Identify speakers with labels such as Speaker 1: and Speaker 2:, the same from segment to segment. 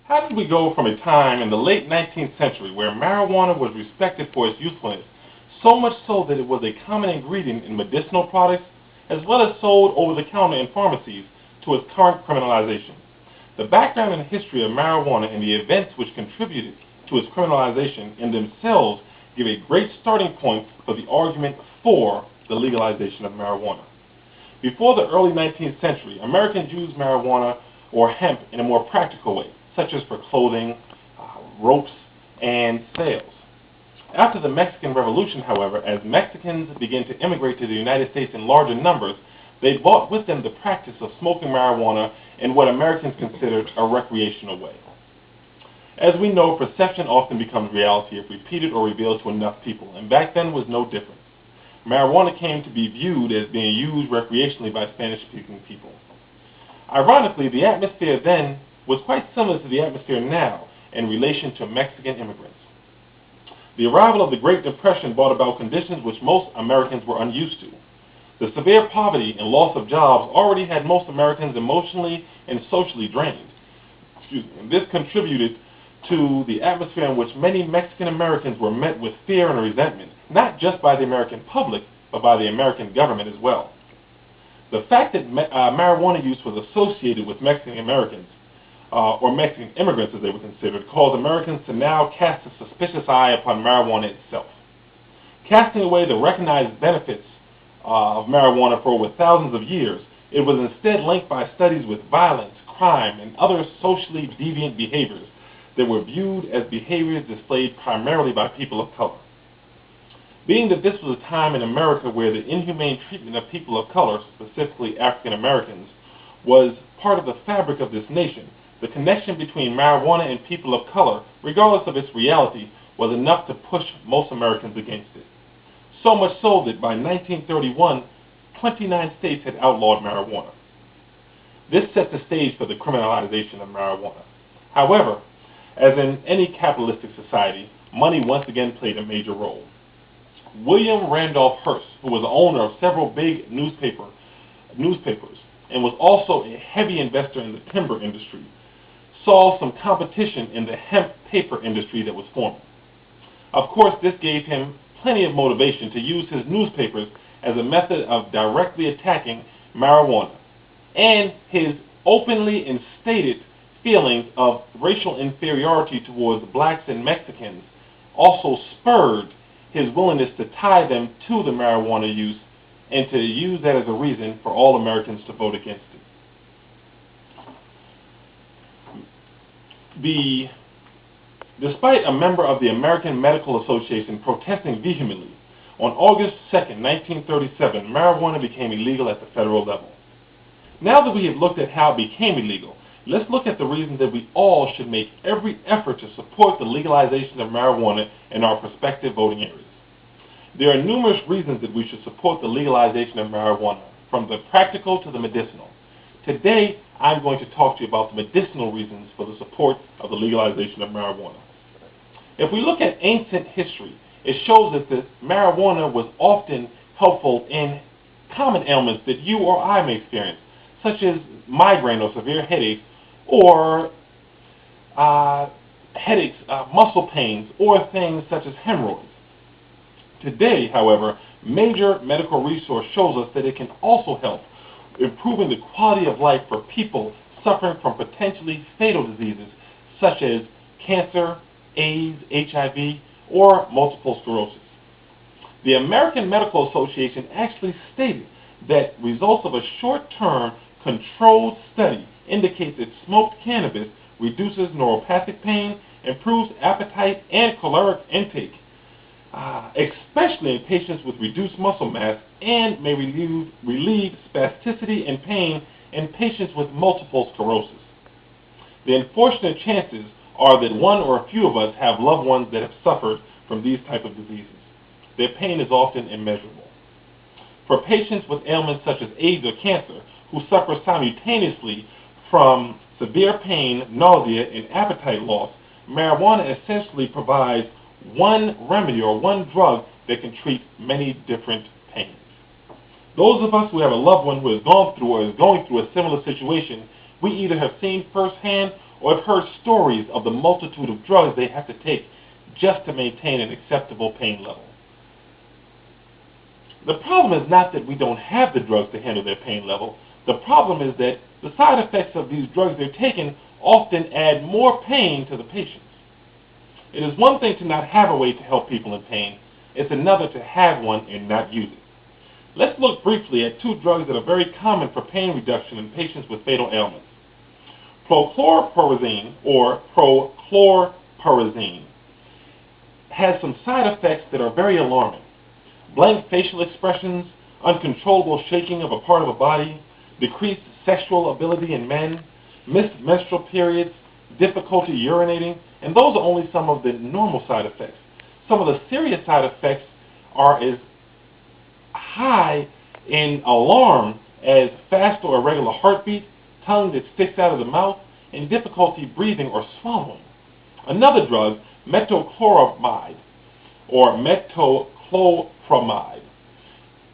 Speaker 1: How did we go from a time in the late 19th century where marijuana was respected for its usefulness, so much so that it was a common ingredient in medicinal products, as well as sold over the counter in pharmacies, to its current criminalization? The background and history of marijuana and the events which contributed to its criminalization in themselves give a great starting point for the argument for the legalization of marijuana. Before the early 19th century, Americans used marijuana or hemp in a more practical way, such as for clothing, ropes, and sails. After the Mexican Revolution, however, as Mexicans began to immigrate to the United States in larger numbers, they brought with them the practice of smoking marijuana in what Americans considered a recreational way. As we know, perception often becomes reality if repeated or revealed to enough people, and back then was no different. Marijuana came to be viewed as being used recreationally by Spanish-speaking people. Ironically, the atmosphere then was quite similar to the atmosphere now in relation to Mexican immigrants. The arrival of the Great Depression brought about conditions which most Americans were unused to. The severe poverty and loss of jobs already had most Americans emotionally and socially drained. This contributed to the atmosphere in which many Mexican Americans were met with fear and resentment, not just by the American public, but by the American government as well. The fact that marijuana use was associated with Mexican Americans, or Mexican immigrants as they were considered, caused Americans to now cast a suspicious eye upon marijuana itself. Casting away the recognized benefits of marijuana for over thousands of years, it was instead linked by studies with violence, crime, and other socially deviant behaviors that were viewed as behaviors displayed primarily by people of color. Being that this was a time in America where the inhumane treatment of people of color, specifically African Americans, was part of the fabric of this nation, the connection between marijuana and people of color, regardless of its reality, was enough to push most Americans against it. So much so that by 1931, 29 states had outlawed marijuana. This set the stage for the criminalization of marijuana. However, as in any capitalistic society, money once again played a major role. William Randolph Hearst, who was the owner of several big newspapers and was also a heavy investor in the timber industry, saw some competition in the hemp paper industry that was forming. Of course, this gave him plenty of motivation to use his newspapers as a method of directly attacking marijuana, and his openly instated feelings of racial inferiority towards blacks and Mexicans also spurred his willingness to tie them to the marijuana use and to use that as a reason for all Americans to vote against it. Despite a member of the American Medical Association protesting vehemently, on August 2nd, 1937, marijuana became illegal at the federal level. Now that we have looked at how it became illegal, let's look at the reasons that we all should make every effort to support the legalization of marijuana in our prospective voting areas. There are numerous reasons that we should support the legalization of marijuana, from the practical to the medicinal. Today, I'm going to talk to you about the medicinal reasons for the support of the legalization of marijuana. If we look at ancient history, it shows us that marijuana was often helpful in common ailments that you or I may experience, such as migraine or severe headaches, or muscle pains, or things such as hemorrhoids. Today, however, major medical research shows us that it can also help improving the quality of life for people suffering from potentially fatal diseases such as cancer, AIDS, HIV, or multiple sclerosis. The American Medical Association actually stated that results of a short-term controlled study indicate that smoked cannabis reduces neuropathic pain, improves appetite and caloric intake, especially in patients with reduced muscle mass, and may relieve spasticity and pain in patients with multiple sclerosis. The unfortunate chances are that one or a few of us have loved ones that have suffered from these type of diseases. Their pain is often immeasurable. For patients with ailments such as AIDS or cancer, who suffer simultaneously from severe pain, nausea, and appetite loss, marijuana essentially provides one remedy or one drug that can treat many different pains. Those of us who have a loved one who has gone through or is going through a similar situation, we either have seen firsthand or have heard stories of the multitude of drugs they have to take just to maintain an acceptable pain level. The problem is not that we don't have the drugs to handle their pain level. The problem is that the side effects of these drugs they're taking often add more pain to the patients. It is one thing to not have a way to help people in pain. It's another to have one and not use it. Let's look briefly at two drugs that are very common for pain reduction in patients with fatal ailments. Prochlorperazine, or prochlorperazine, has some side effects that are very alarming. Blank facial expressions, uncontrollable shaking of a part of a body, decreased sexual ability in men, missed menstrual periods, difficulty urinating, and those are only some of the normal side effects. Some of the serious side effects are as high in alarm as fast or irregular heartbeat, tongue that sticks out of the mouth, and difficulty breathing or swallowing. Another drug, metoclopramide, or metoclopramide,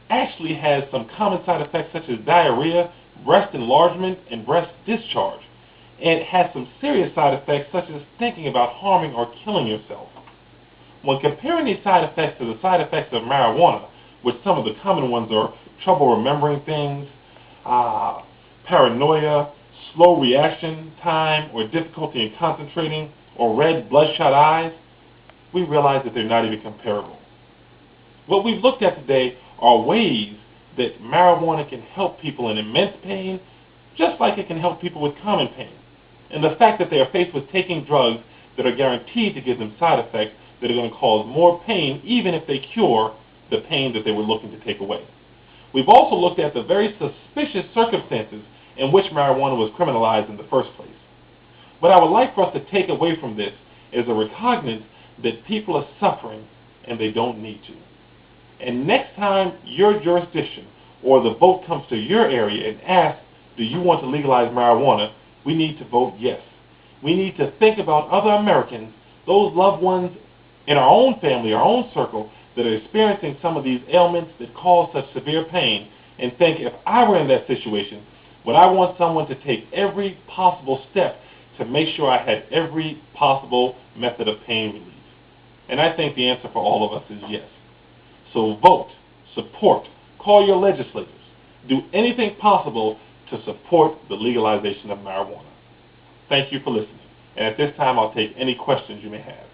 Speaker 1: actually has some common side effects such as diarrhea, breast enlargement, and breast discharge. And it has some serious side effects such as thinking about harming or killing yourself. When comparing these side effects to the side effects of marijuana, which some of the common ones are trouble remembering things, paranoia, slow reaction time, or difficulty in concentrating, or red bloodshot eyes, we realize that they're not even comparable. What we've looked at today are ways that marijuana can help people in immense pain, just like it can help people with common pain. And the fact that they are faced with taking drugs that are guaranteed to give them side effects that are going to cause more pain, even if they cure the pain that they were looking to take away. We've also looked at the very suspicious circumstances in which marijuana was criminalized in the first place. What I would like for us to take away from this is a recognizance that people are suffering and they don't need to. And next time your jurisdiction or the vote comes to your area and asks, do you want to legalize marijuana, we need to vote yes. We need to think about other Americans, those loved ones in our own family, our own circle, that are experiencing some of these ailments that cause such severe pain, and think, if I were in that situation, would I want someone to take every possible step to make sure I had every possible method of pain relief? And I think the answer for all of us is yes. So vote, support, call your legislators, do anything possible to support the legalization of marijuana. Thank you for listening. And at this time, I'll take any questions you may have.